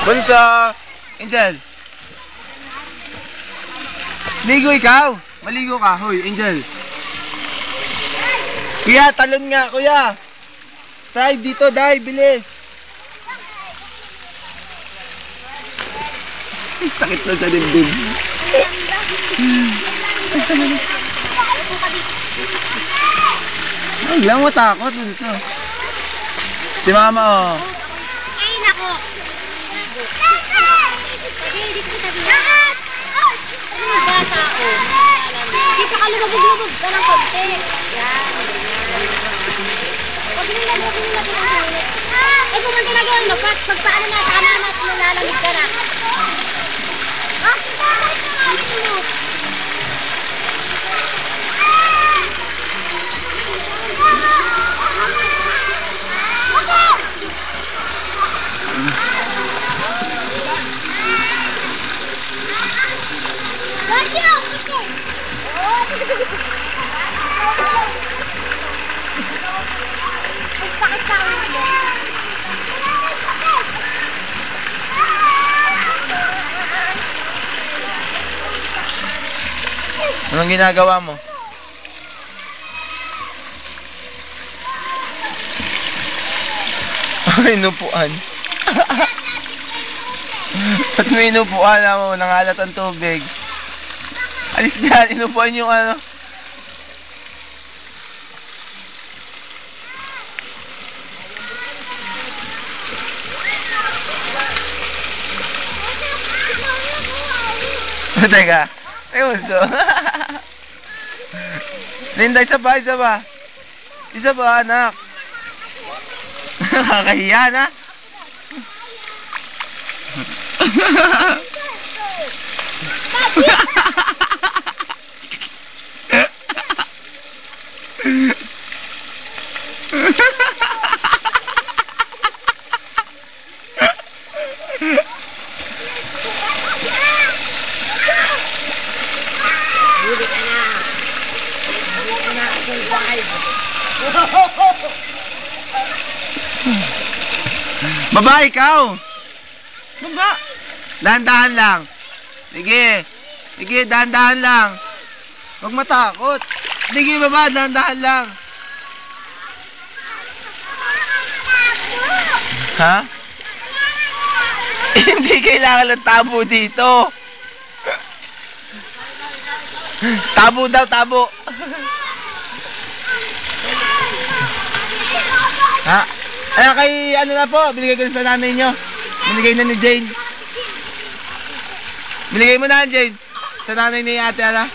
Bunso! Angel! Ligo ikaw! Maligo ka! Hoy, Angel! Kuya, talon nga, kuya! Dive dito, dive! Bilis! Sakit na sa dibdib. Huwag lang mo takot, Bunso. Si mama, oh. Ay, nako! Dito ka lumabog-lumabog ka ng konti. Yan. Huwag nila mo kung nila pinag-ulit. Eh, kung ang ginagawin mo, pagpaano na, saka na nalalamig ka na. Ah, bakit na namin mo? Anong ginagawa mo? Ay, inupuan. Ba't may inupuan mo? Nangalat ang tubig. Alis dyan, inupuan yung ano. Teka. Teka, Bunso. Linda, isa ba? Isa ba? Isa ba, anak? Nakakahiya na. Baba, ikaw! Baba! Dahan-dahan lang. Sige. Sige, dahan-dahan lang. Huwag matakot. Sige, baba, dahan-dahan lang. Ha? Hindi kailangan ng tabo dito. Tabo daw, tabo. Ha? Ay, kay ano na po, binigay ko sa nanay nyo. Binigay na ni Jane. Binigay mo na, Jane. Sa nanay ni ate, ala.